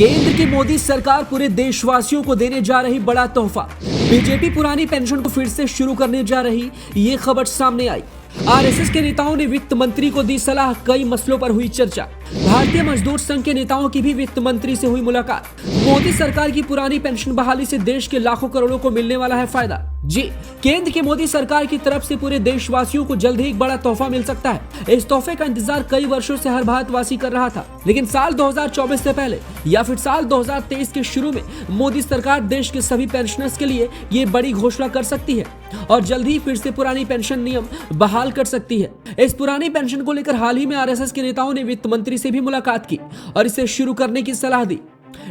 केंद्र की मोदी सरकार पूरे देशवासियों को देने जा रही बड़ा तोहफा। बीजेपी पुरानी पेंशन को फिर से शुरू करने जा रही, ये खबर सामने आई। आरएसएस के नेताओं ने वित्त मंत्री को दी सलाह, कई मसलों पर हुई चर्चा। भारतीय मजदूर संघ के नेताओं की भी वित्त मंत्री से हुई मुलाकात। मोदी सरकार की पुरानी पेंशन बहाली से देश के लाखों करोड़ों को मिलने वाला है फायदा। जी, केंद्र की मोदी सरकार की तरफ से पूरे देशवासियों को जल्द ही एक बड़ा तोहफा मिल सकता है। इस तोहफे का इंतजार कई वर्षों से हर भारतवासी कर रहा था, लेकिन साल 2024 से पहले या फिर साल 2023 के शुरू में मोदी सरकार देश के सभी पेंशनर्स के लिए ये बड़ी घोषणा कर सकती है और जल्द ही फिर से पुरानी पेंशन नियम बहाल कर सकती है। इस पुरानी पेंशन को लेकर हाल ही में आरएसएस के नेताओं ने वित्त मंत्री से भी मुलाकात की और इसे शुरू करने की सलाह दी।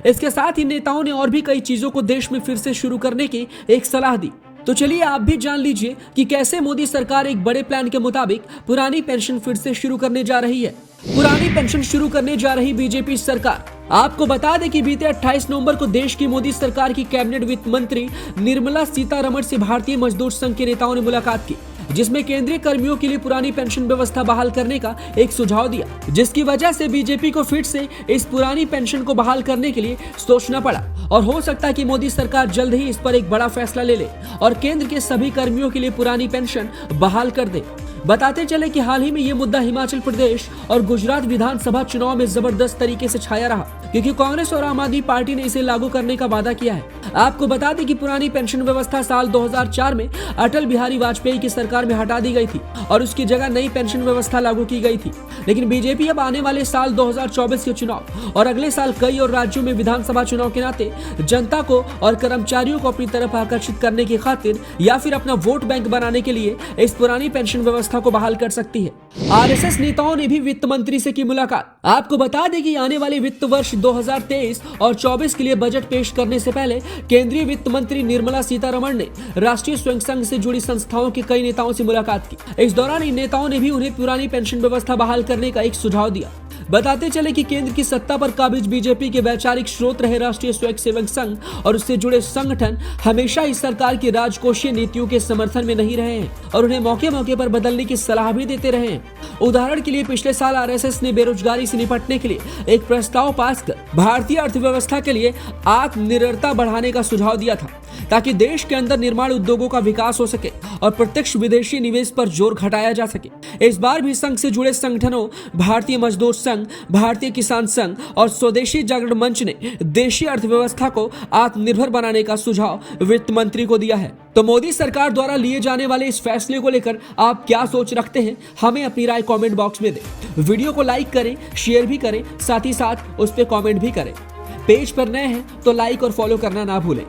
इसके साथ ही नेताओं ने और भी कई चीजों को देश में फिर से शुरू करने की एक सलाह दी। तो चलिए आप भी जान लीजिए कि कैसे मोदी सरकार एक बड़े प्लान के मुताबिक पुरानी पेंशन फिर से शुरू करने जा रही है। पुरानी पेंशन शुरू करने जा रही बीजेपी सरकार। आपको बता दें कि बीते 28 नवंबर को देश की मोदी सरकार की कैबिनेट वित्त मंत्री निर्मला सीतारमण से भारतीय मजदूर संघ के नेताओं ने मुलाकात की, जिसमें केंद्रीय कर्मियों के लिए पुरानी पेंशन व्यवस्था बहाल करने का एक सुझाव दिया, जिसकी वजह से बीजेपी को फिर से इस पुरानी पेंशन को बहाल करने के लिए सोचना पड़ा और हो सकता है कि मोदी सरकार जल्द ही इस पर एक बड़ा फैसला ले ले और केंद्र के सभी कर्मियों के लिए पुरानी पेंशन बहाल कर दे। बताते चले कि हाल ही में ये मुद्दा हिमाचल प्रदेश और गुजरात विधानसभा चुनाव में जबरदस्त तरीके से छाया रहा, क्योंकि कांग्रेस और आम आदमी पार्टी ने इसे लागू करने का वादा किया है। आपको बता दें कि पुरानी पेंशन व्यवस्था साल 2004 में अटल बिहारी वाजपेयी की सरकार में हटा दी गई थी और उसकी जगह नई पेंशन व्यवस्था लागू की गई थी। लेकिन बीजेपी अब आने वाले साल 2024 के चुनाव और अगले साल कई और राज्यों में विधानसभा चुनाव के नाते जनता को और कर्मचारियों को अपनी तरफ आकर्षित करने की खातिर या फिर अपना वोट बैंक बनाने के लिए इस पुरानी पेंशन व्यवस्था को बहाल कर सकती है। आरएसएस नेताओं ने भी वित्त मंत्री से की मुलाकात। आपको बता दें कि आने वाले वित्त वर्ष 2023 और 24 के लिए बजट पेश करने से पहले केंद्रीय वित्त मंत्री निर्मला सीतारमण ने राष्ट्रीय स्वयं संघ से जुड़ी संस्थाओं के कई नेताओं से मुलाकात की। इस दौरान इन नेताओं ने भी उन्हें पुरानी पेंशन व्यवस्था बहाल करने का एक सुझाव दिया। बताते चले कि केंद्र की सत्ता पर काबिज बीजेपी के वैचारिक स्रोत रहे राष्ट्रीय स्वयंसेवक संघ और उससे जुड़े संगठन हमेशा इस सरकार की राजकोषीय नीतियों के समर्थन में नहीं रहे हैं और उन्हें मौके मौके पर बदलने की सलाह भी देते रहे हैं। उदाहरण के लिए पिछले साल आरएसएस ने बेरोजगारी से निपटने के लिए एक प्रस्ताव पास कर भारतीय अर्थव्यवस्था के लिए आत्मनिर्भरता बढ़ाने का सुझाव दिया था, ताकि देश के अंदर निर्माण उद्योगों का विकास हो सके और प्रत्यक्ष विदेशी निवेश पर जोर घटाया जा सके। इस बार भी संघ से जुड़े संगठनों भारतीय मजदूर संघ, भारतीय किसान संघ और स्वदेशी जागरण मंच ने देशी अर्थव्यवस्था को आत्मनिर्भर बनाने का सुझाव वित्त मंत्री को दिया है। तो मोदी सरकार द्वारा लिए जाने वाले इस फैसले को लेकर आप क्या सोच रखते हैं, हमें अपनी राय कमेंट बॉक्स में दें। वीडियो को लाइक करें, शेयर भी करें, साथ ही साथ उस पर कमेंट भी करें। पेज पर नए हैं तो लाइक और फॉलो करना ना भूलें।